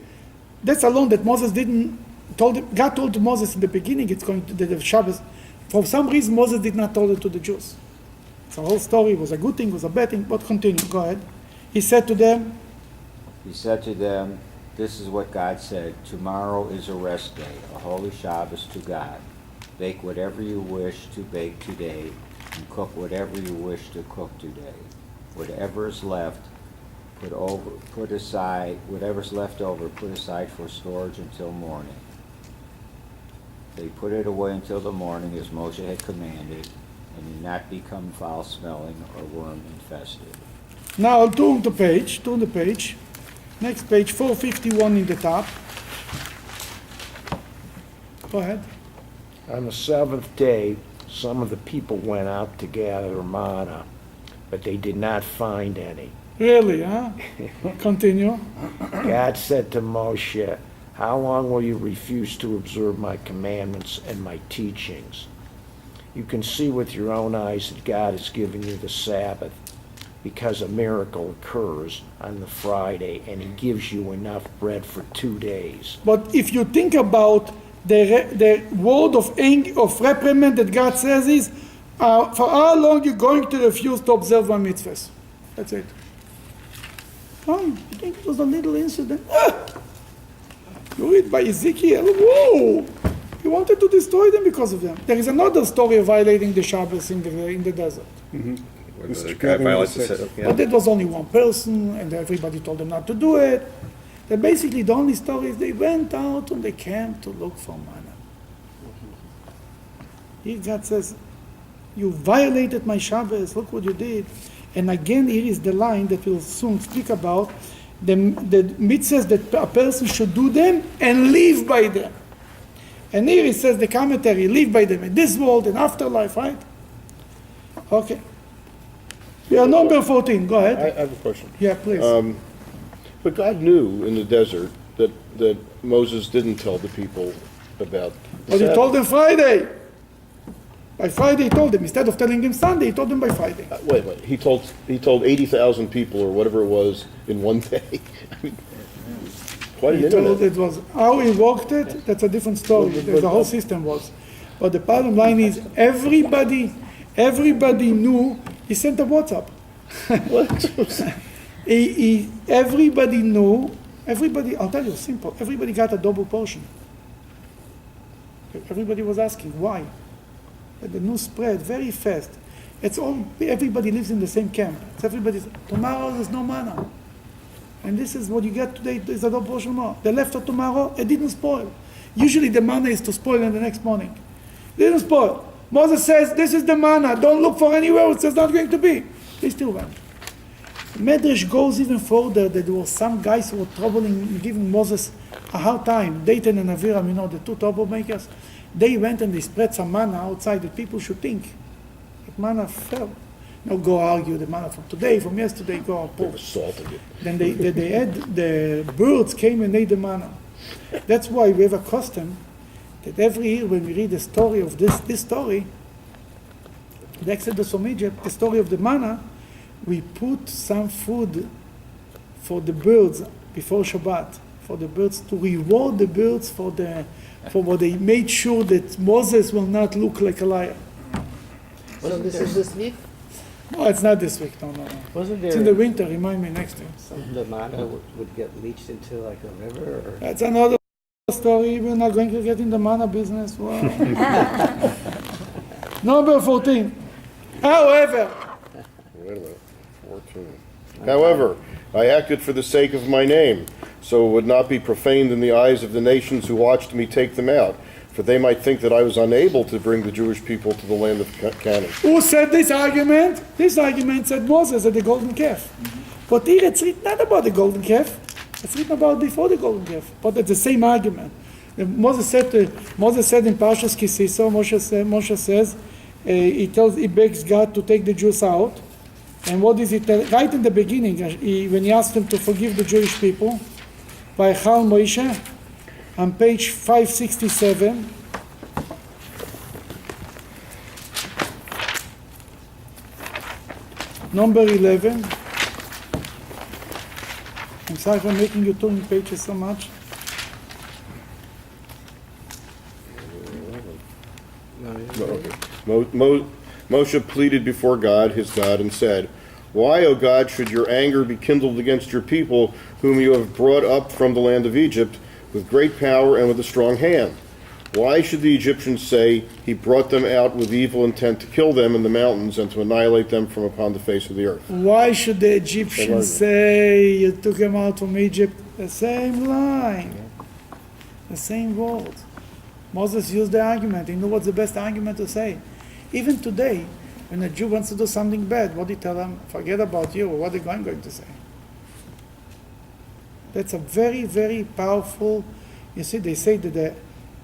[SPEAKER 1] that's alone that Moses didn't God told Moses in the beginning it's going to the Shabbos. For some reason Moses did not tell it to the Jews. The whole story was a good thing, was a bad thing, but continue, go ahead. He said to them,
[SPEAKER 11] this is what God said, tomorrow is a rest day, a holy Shabbos to God. Bake whatever you wish to bake today, and cook whatever you wish to cook today. Whatever's left, whatever's left over, put aside for storage until morning. They put it away until the morning as Moshe had commanded, and did not become foul-smelling or worm-infested.
[SPEAKER 1] Now turn the page. Next page, 451 in the top. Go ahead.
[SPEAKER 12] On the 7th day, some of the people went out to gather manna. but they did not find any.
[SPEAKER 1] Really, huh? Continue.
[SPEAKER 12] God said to Moshe, how long will you refuse to observe my commandments and my teachings? You can see with your own eyes that God is giving you the Sabbath because a miracle occurs on the Friday and he gives you enough bread for 2 days.
[SPEAKER 1] But if you think about the word of reprimand that God says is, for how long you're going to refuse to observe my mitzvahs? That's it. Fine. You think it was a little incident? You read by Ezekiel, whoa! He wanted to destroy them because of them. There is another story of violating the Shabbos in the desert.
[SPEAKER 2] Where the guy violates the Sabbath, yeah.
[SPEAKER 1] But it was only one person, and everybody told them not to do it. Then basically the only story is they went out and they camped to look for manna. Here God says, you violated my Shabbos, look what you did. And again, here is the line that we'll soon speak about, the mitzvahs that a person should do them and live by them. And here it says the commentary, live by them in this world and afterlife, right? Okay. We are number 14, go ahead.
[SPEAKER 13] I have a question.
[SPEAKER 1] Yeah, please.
[SPEAKER 13] But God knew in the desert that Moses didn't tell the people about the
[SPEAKER 1] But he
[SPEAKER 13] Sabbath.
[SPEAKER 1] told them Friday. By Friday he told them. Instead of telling them Sunday, he told them by Friday.
[SPEAKER 13] Wait. He told 80,000 people or whatever it was in one day. I mean, quite an
[SPEAKER 1] He told
[SPEAKER 13] internet.
[SPEAKER 1] it was how he worked it, that's a different story. The whole system was. But the bottom line is everybody knew. He sent a WhatsApp. Everybody knew. I'll tell you, simple. Everybody got a double portion. Everybody was asking why. But the news spread very fast. Everybody lives in the same camp. Tomorrow there's no manna. And this is what you get today, is a double portion more. The left of tomorrow, it didn't spoil. Usually the manna is to spoil in the next morning. It didn't spoil. Moses says, this is the manna, don't look for anywhere else, it's not going to be. They still went. Medrash goes even further, that there were some guys who were troubling, giving Moses a hard time. Dathan and Aviram, the two troublemakers. They went and they spread some manna outside that people should think that manna fell. Go argue the manna from today, from yesterday, go
[SPEAKER 13] They were salting it.
[SPEAKER 1] Then they had, the birds came and ate the manna. That's why we have a custom that every year when we read the story of this story, the Exodus from Egypt, the story of the manna, we put some food for the birds before Shabbat, for the birds, to reward the birds for what they made sure that Moses will not look like a liar.
[SPEAKER 3] So this is this week?
[SPEAKER 1] No, it's not this week, no.
[SPEAKER 5] Wasn't
[SPEAKER 1] It's
[SPEAKER 5] there
[SPEAKER 1] in the winter, remind me next year.
[SPEAKER 5] some the manna would get leached into like a river? Or?
[SPEAKER 1] That's another story, we're not going to get in the manna business. Wow. Number 14. However,
[SPEAKER 13] Wait a minute. 14. However, I acted for the sake of my name, so it would not be profaned in the eyes of the nations who watched me take them out, for they might think that I was unable to bring the Jewish people to the land of Canaan.
[SPEAKER 1] who said this argument? This argument said Moses at the golden calf. But here it's written not about the golden calf. It's written about before the golden calf. But it's the same argument. Moses said in Parshat Kisiso, Moshe says, he begs God to take the Jews out. And what does he tell? Right in the beginning, when he asked him to forgive the Jewish people, by Chal Moshe, on page 567, number 11. I'm sorry for making you turn pages so much.
[SPEAKER 13] Moshe pleaded before God, his God, and said, "Why, O God, should your anger be kindled against your people, whom you have brought up from the land of Egypt, with great power and with a strong hand? Why should the Egyptians say, he brought them out with evil intent to kill them in the mountains and to annihilate them from upon the face of the earth?"
[SPEAKER 1] Why should the Egyptians say you took them out from Egypt? The same line, the same words. Moses used the argument. He knew what's the best argument to say. Even today, when a Jew wants to do something bad, what do you tell them? Forget about you. What are they going to say? That's a very, very powerful. You see, they say that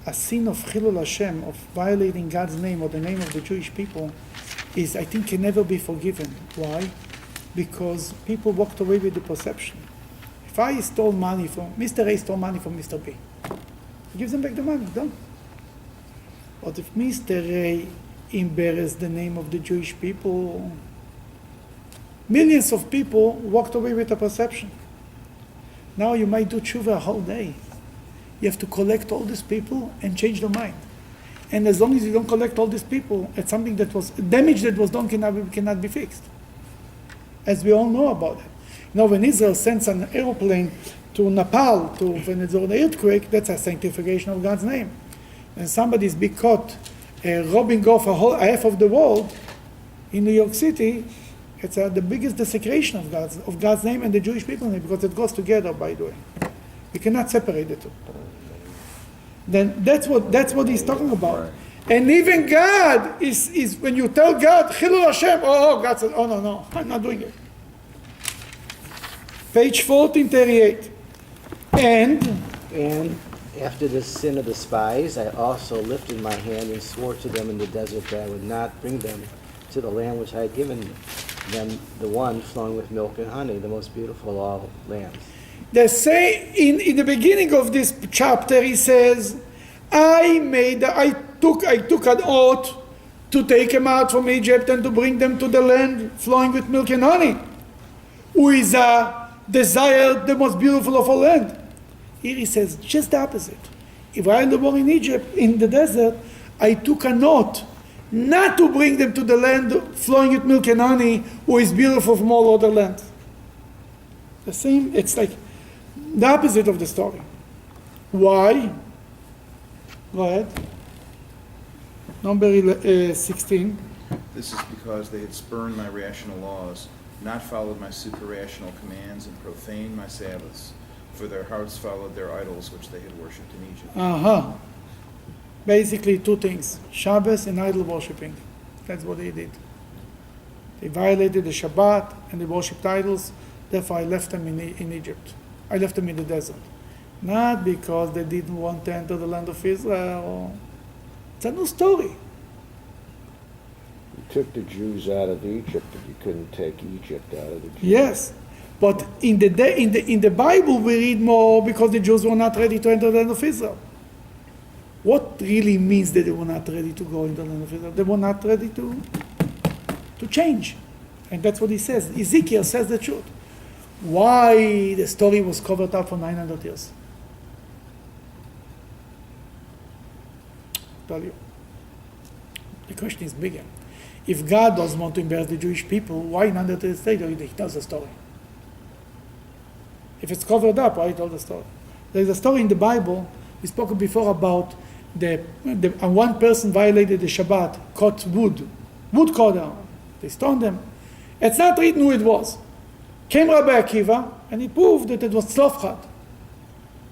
[SPEAKER 1] a sin of Chilul Hashem, of violating God's name or the name of the Jewish people, is, I think, can never be forgiven. Why? Because people walked away with the perception. If I stole money from, Mr. A stole money from Mr. B, he gives them back the money, done. But if Mr. A embarrassed the name of the Jewish people, millions of people walked away with a perception. Now you might do tshuva a whole day. You have to collect all these people and change their mind. And as long as you don't collect all these people, it's something that was, damage that was done cannot be fixed. As we all know about it. You know, when Israel sends an airplane to Nepal, when it's an earthquake, that's a sanctification of God's name. When somebody's been caught robbing off a half of the world in New York City, it's the biggest desecration of God's name and the Jewish people name, because it goes together, by the way. We cannot separate the two. Then that's what he's talking about. And even God is when you tell God, Chilul Hashem, God says, oh no, I'm not doing it. Page 1438.
[SPEAKER 14] And after the sin of the spies, I also lifted my hand and swore to them in the desert that I would not bring them to the land which I had given them, the one flowing with milk and honey, the most beautiful of all lands.
[SPEAKER 1] They say in the beginning of this chapter, he says, I took an oath to take them out from Egypt and to bring them to the land flowing with milk and honey, who is desired the most beautiful of all land. Here he says just the opposite. If while they were in Egypt, in the desert, I took an oath not to bring them to the land flowing with milk and honey, who is beautiful from all other lands. The same, it's like the opposite of the story. Why? Go ahead. Number 16.
[SPEAKER 7] This is because they had spurned my rational laws, not followed my super-rational commands, and profaned my Sabbaths, for their hearts followed their idols which they had worshipped in Egypt.
[SPEAKER 1] Basically two things, Shabbos and idol worshipping. That's what they did. They violated the Shabbat and they worshipped idols, therefore I left them in Egypt. I left them in the desert. Not because they didn't want to enter the land of Israel. It's a new story.
[SPEAKER 12] You took the Jews out of Egypt, but you couldn't take Egypt out of the Jews.
[SPEAKER 1] Yes, but in the Bible we read more because the Jews were not ready to enter the land of Israel. What really means that they were not ready to go into the land of Israel? They were not ready to change. And that's what he says. Ezekiel says the truth. Why the story was covered up for 900 years? Tell you. The question is bigger. If God doesn't want to embarrass the Jewish people, why 900 years later he tells the story? If it's covered up, why he told the story? There's a story in the Bible, we spoke before about one person violated the Shabbat, caught wood caught them. They stoned them. It's not written who it was. Came Rabbi Akiva, and he proved that it was Tzlofchad.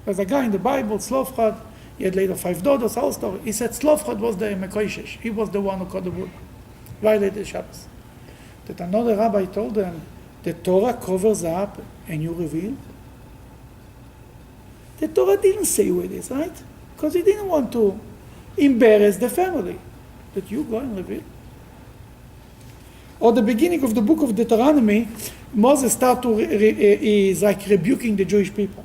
[SPEAKER 1] There's a guy in the Bible, Tzlofchad, he had later 5 daughters, whole story. He said Tzlofchad was the Mekoishesh. He was the one who caught the wood, violated the Shabbos. That another rabbi told them, the Torah covers up and you reveal. The Torah didn't say who it is, right? Because he didn't want to embarrass the family. That you go and reveal. Or the beginning of the book of Deuteronomy, Moses is like rebuking the Jewish people,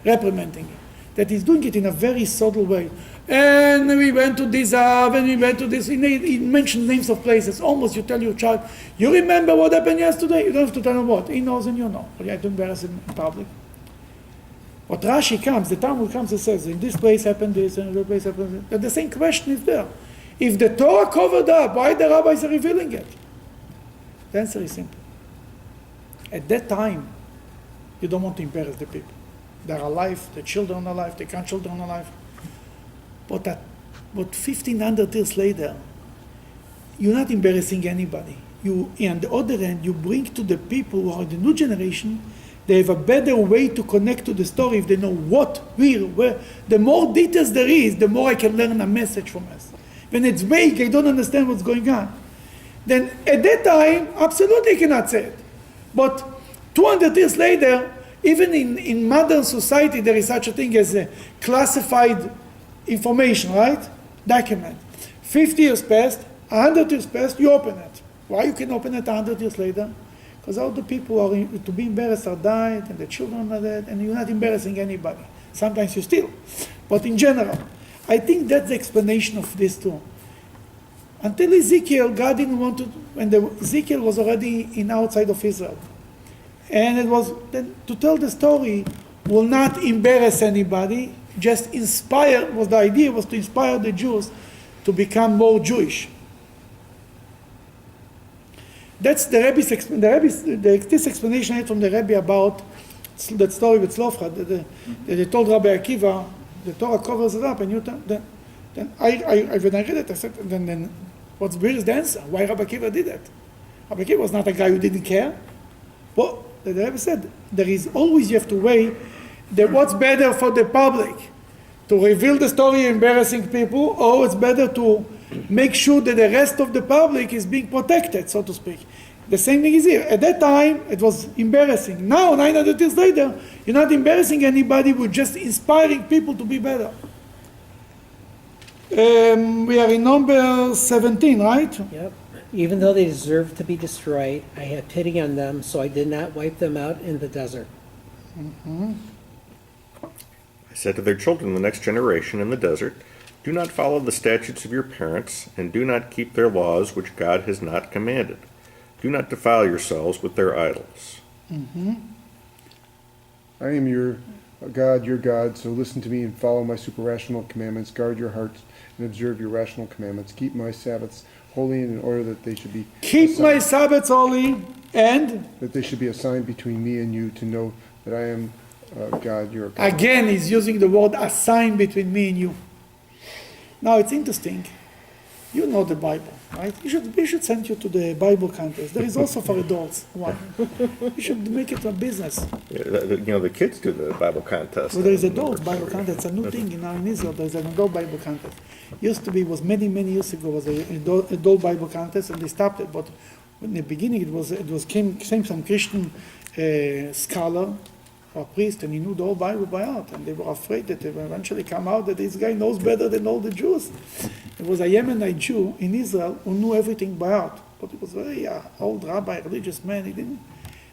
[SPEAKER 1] reprimanding it. That he's doing it in a very subtle way. And we went to this and we went to this. He mentions names of places. Almost you tell your child, you remember what happened yesterday? You don't have to tell him what. He knows and you know. But you have to embarrass him in public. But Rashi comes, the Talmud comes and says, in this place happened this, and in that place happened this. The same question is there. If the Torah covered up, why the rabbis are revealing it? The answer is simple. At that time, you don't want to embarrass the people. They're alive, the children are alive, the grandchildren are alive. But 1,500 years later, you're not embarrassing anybody. On the other hand, you bring to the people who are the new generation, they have a better way to connect to the story if they know what, where. The more details there is, the more I can learn a message from us. When it's vague, I don't understand what's going on. Then at that time, absolutely cannot say it. But 200 years later, even in modern society, there is such a thing as a classified information, right? Document. 50 years passed, 100 years passed, you open it. Why you can open it 100 years later? Because all the people who are to be embarrassed are died, and the children are dead, and you're not embarrassing anybody. Sometimes you still. But in general, I think that's the explanation of this too. Until Ezekiel, God didn't want to, when Ezekiel was already in outside of Israel. And it was, then, to tell the story will not embarrass anybody, just inspire, the idea was to inspire the Jews to become more Jewish. That's the Rebbe's, this explanation I had from the Rebbe about that story with Tzlofchad, that they told Rabbi Akiva, the Torah covers it up, and you then when I read it, I said, then what's the answer? Why Rabbi Akiva did that? Rabbi Akiva was not a guy who didn't care. Well, the Rebbe said, there is always, you have to weigh what's better for the public, to reveal the story embarrassing people, or it's better to make sure that the rest of the public is being protected, so to speak. The same thing is here. At that time, it was embarrassing. Now, 900 years later, you're not embarrassing anybody, we're just inspiring people to be better. We are in number 17, right?
[SPEAKER 5] Yep. Even though they deserved to be destroyed, I had pity on them, so I did not wipe them out in the desert.
[SPEAKER 1] Mm-hmm.
[SPEAKER 2] I said to their children, the next generation in the desert, do not follow the statutes of your parents, and do not keep their laws which God has not commanded. Do not defile yourselves with their idols.
[SPEAKER 1] Mm-hmm.
[SPEAKER 6] I am your God, so listen to me and follow my super-rational commandments. Guard your hearts and observe your rational commandments. Keep my Sabbaths holy in order that they should be
[SPEAKER 1] my Sabbaths holy, and
[SPEAKER 6] that they should be a sign between me and you to know that I am God, your God.
[SPEAKER 1] Again, he's using the word a sign between me and you. Now, it's interesting. You know the Bible, right? We should send you to the Bible contest. There is also for adults one. You should make it a business.
[SPEAKER 2] Yeah, the kids do the Bible contest.
[SPEAKER 1] Well, there is adult Bible contest. It's a new thing in Israel. There's an adult Bible contest. Used to be, was many years ago, was an adult Bible contest, and they stopped it. But in the beginning, came some Christian scholar or priest, and he knew the whole Bible by heart, and they were afraid that they would eventually come out that this guy knows better than all the Jews. There was a Yemenite Jew in Israel who knew everything by heart, but he was a very old rabbi, religious man.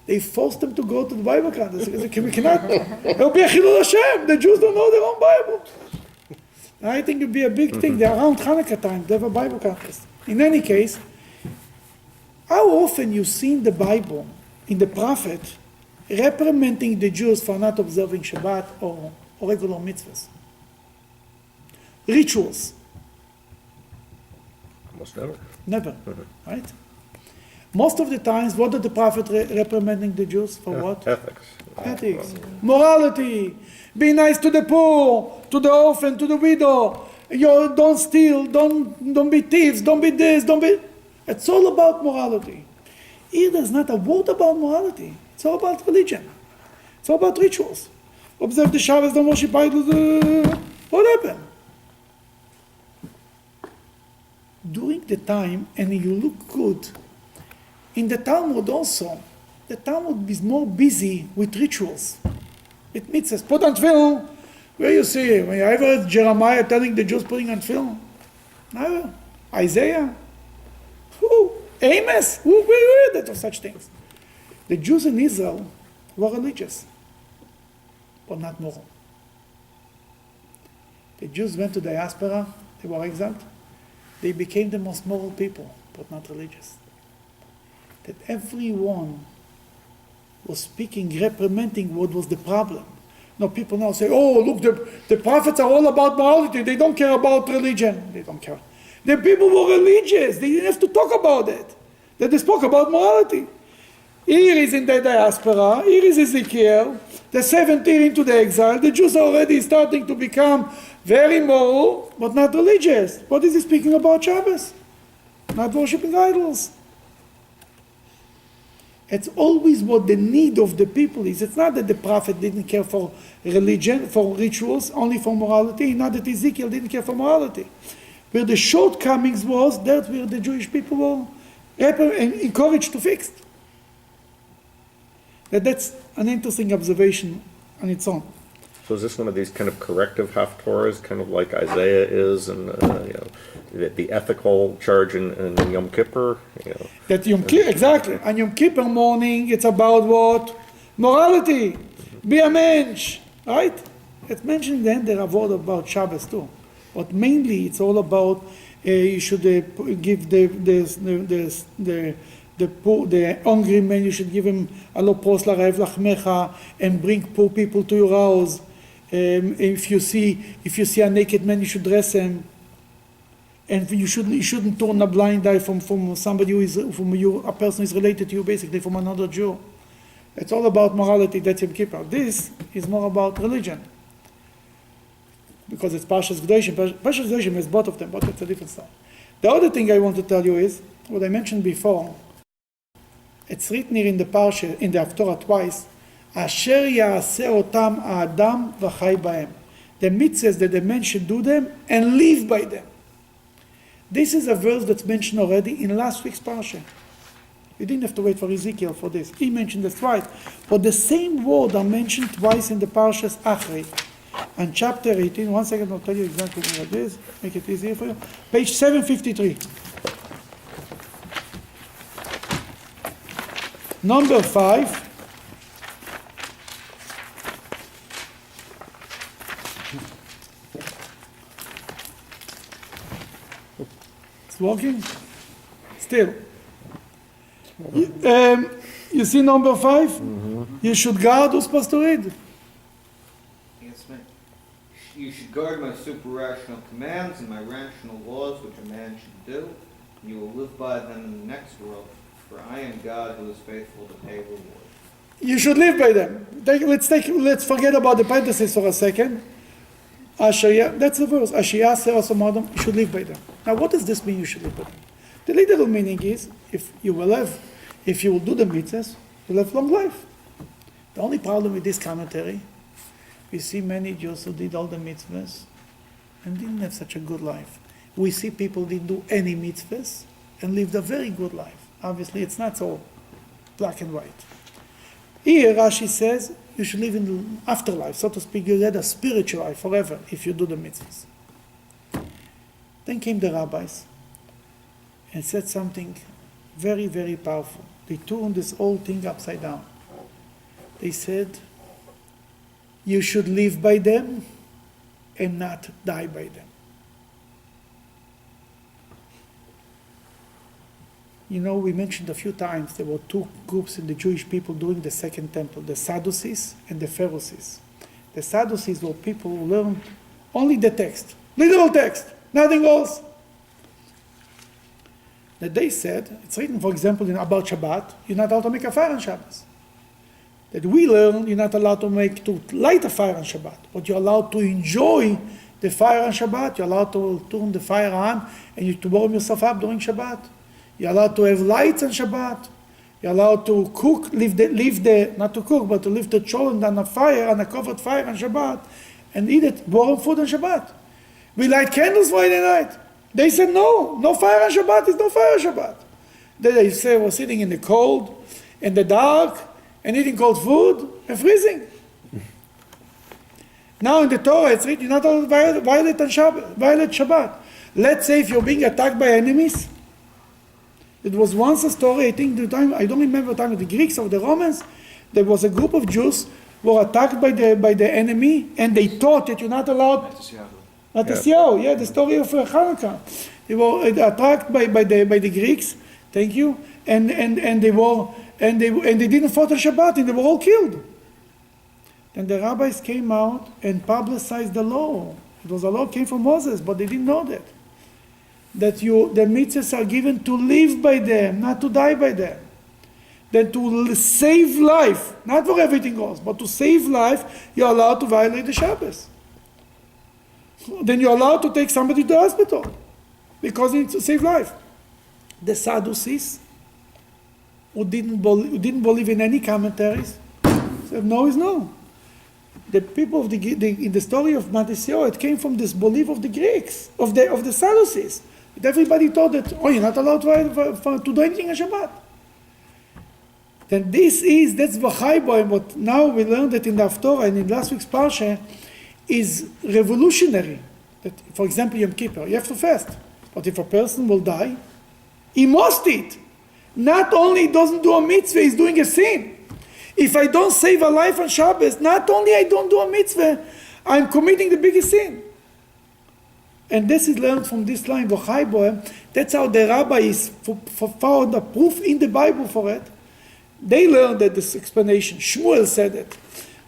[SPEAKER 1] They forced him to go to the Bible contest. They said, we cannot. It'll be a Chilul Hashem. The Jews don't know their own Bible. I think it would be a big thing. They're around Hanukkah time. They have a Bible contest. In any case, how often you see in the Bible, in the prophet, reprimanding the Jews for not observing Shabbat or regular mitzvahs? Rituals.
[SPEAKER 2] Almost never.
[SPEAKER 1] Never, right? Most of the times, what did the prophet reprimanding the Jews for? What? Ethics. Morality. Be nice to the poor, to the orphan, to the widow. Don't steal, don't be thieves, don't be this, don't be... It's all about morality. Here there's not a word about morality. It's all about religion. It's all about rituals. Observe the Shabbos, don't worship idols. What happened? During the time, and you look good, in the Talmud also, the Talmud is more busy with rituals. It mitzvahs. Put on tefillin. Where you see? When you ever heard Jeremiah telling the Jews putting on tefillin? Never. Isaiah? Who? Amos? Who heard that of such things? The Jews in Israel were religious, but not moral. The Jews went to diaspora, they were exiled. They became the most moral people, but not religious. That everyone was speaking, reprimanding what was the problem. Now people now say, oh, look, the prophets are all about morality. They don't care about religion. They don't care. The people were religious. They didn't have to talk about it. They spoke about morality. Here is in the diaspora, here is Ezekiel, the 7th year into the exile, the Jews are already starting to become very moral, but not religious. What is he speaking about Shabbos? Not worshipping idols. It's always what the need of the people is. It's not that the prophet didn't care for religion, for rituals, only for morality. Not that Ezekiel didn't care for morality. Where the shortcomings was, that's where the Jewish people were encouraged to fix. That's an interesting observation on its own.
[SPEAKER 2] So is this one of these kind of corrective Haftorahs, kind of like Isaiah is, and the ethical charge in Yom Kippur?
[SPEAKER 1] That Yom Kippur, exactly. On Yom Kippur morning, it's about what? Morality. Be a mensch, right? It's mentioned then there are words about Shabbos too, but mainly it's all about you should give the poor, the hungry man. You should give him alo pros larav lachmecha, and bring poor people to your house. If you see a naked man, you should dress him. And you shouldn't turn a blind eye from somebody who is a person who is related to you, basically from another Jew. It's all about morality. That's Yom Kippur. This is more about religion, because it's Parshat Kedoshim. Parshat Kedoshim has both of them, but it's a different stuff. The other thing I want to tell you is what I mentioned before. It's written here in the Parsha, in the Haftorah twice. Asher ya'aseh otam ha'adam v'chai b'hem. The mitzvahs that the man should do them and live by them. This is a verse that's mentioned already in last week's Parsha. You didn't have to wait for Ezekiel for this. He mentioned this twice. But the same word are mentioned twice in the Parshas Achrei. And chapter 18, one second, I'll tell you exactly what it is. Make it easier for you. Page 753. Number 5. It's working? Still. You see number 5? Mm-hmm. You should guard. Who's supposed to read?
[SPEAKER 8] Yes, ma'am. You should guard my super-rational commands and my rational laws, which a man should do, and you will live by them in the next world, for I am God who is faithful to pay reward.
[SPEAKER 1] You should live by them. Let's forget about the parentheses for a second. That's the verse. You should live by them. Now, what does this mean? You should live by them. The literal meaning is, if you will do the mitzvahs, you'll have long life. The only problem with this commentary, we see many Jews who did all the mitzvahs and didn't have such a good life. We see people who didn't do any mitzvahs and lived a very good life. Obviously, it's not so black and white. Here, Rashi says, you should live in the afterlife, so to speak. You lead a spiritual life forever if you do the mitzvahs. Then came the rabbis and said something very, very powerful. They turned this whole thing upside down. They said, you should live by them and not die by them. You know, we mentioned a few times there were two groups in the Jewish people during the Second Temple, the Sadducees and the Pharisees. The Sadducees were people who learned only the text, literal text, nothing else. That they said, it's written, for example, about Shabbat, you're not allowed to make a fire on Shabbos. That we learn, you're not allowed to light a fire on Shabbat, but you're allowed to enjoy the fire on Shabbat. You're allowed to turn the fire on and to warm yourself up during Shabbat. You're allowed to have lights on Shabbat. You're allowed to cook, not to cook, but to leave the cholent on a covered fire on Shabbat, and eat it, warm food on Shabbat. We light candles Friday night. They said no fire on Shabbat is no fire on Shabbat. They say we're sitting in the cold, in the dark, and eating cold food and freezing. Now in the Torah it's written, you're not allowed to violate Shabbat. Let's say if you're being attacked by enemies. It was once a story, I don't remember the time of the Greeks or the Romans. There was a group of Jews who were attacked by the enemy, and they thought that you're not allowed. The story of Hanukkah. They were attacked by the Greeks. Thank you. And they didn't fight on Shabbat, and they were all killed. Then the rabbis came out and publicized the law. It was a law came from Moses, but they didn't know that. That the mitzvahs are given to live by them, not to die by them. That to save life, not for everything else, but to save life, you're allowed to violate the Shabbos. Then you're allowed to take somebody to the hospital because it's to save life. The Sadducees, who didn't believe in any commentaries, said no is no. The people of in the story of Matthew, it came from this belief of the Greeks, of the Sadducees. Everybody thought that, you're not allowed to do anything on Shabbat. then that's V'chai, what now we learned that in the Haftorah and in last week's Parshat is revolutionary. That, for example, Yom Kippur, you have to fast. But if a person will die, he must eat. Not only he doesn't do a mitzvah, he's doing a sin. If I don't save a life on Shabbos, not only I don't do a mitzvah, I'm committing the biggest sin. And this is learned from this line, V'chai Bohem. That's how the rabbis found a proof in the Bible for it. They learned that this explanation. Shmuel said it.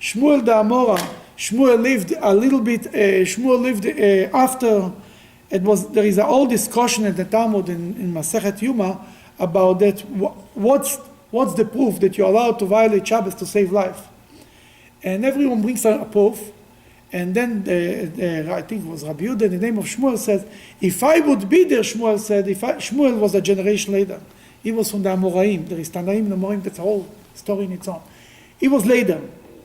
[SPEAKER 1] Shmuel the Amora. Shmuel lived a little bit. Shmuel lived after. There is an old discussion at the Talmud in Masechet Yuma about that. What's the proof that you're allowed to violate Shabbos to save life? And everyone brings a proof. And then I think it was Rabbi Yehuda, in the name of Shmuel, says, if I would be there, Shmuel said, Shmuel was a generation later. He was from the Amoraim. There is Tanaim and Amoraim, that's a whole story in its own. He was later,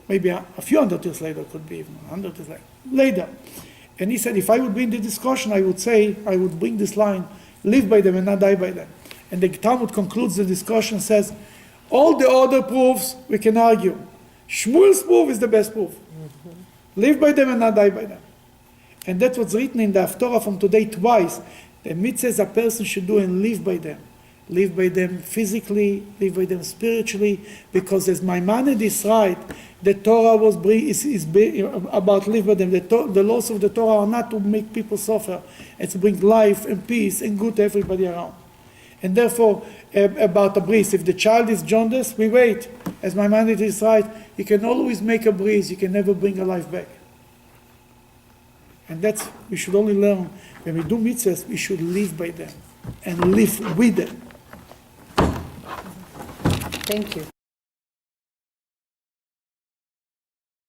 [SPEAKER 1] maybe a few hundred years later, could be even 100 years later. And he said, if I would be in the discussion, I would bring this line, live by them and not die by them. And the Talmud concludes the discussion, says, all the other proofs we can argue. Shmuel's proof is the best proof. Live by them and not die by them. And that's what's written in the Haftorah from today twice. The mitzvahs a person should do and live by them. Live by them physically, live by them spiritually, because as Maimonides right, the Torah is about live by them. The laws of the Torah are not to make people suffer. It's to bring life and peace and good to everybody around. And therefore, about a bris, if the child is jaundiced, we wait. As Maimonides right, you can always make a bris, you can never bring a life back. And that's, we should only learn, when we do mitzvahs, we should live by them and live with them.
[SPEAKER 3] Thank you.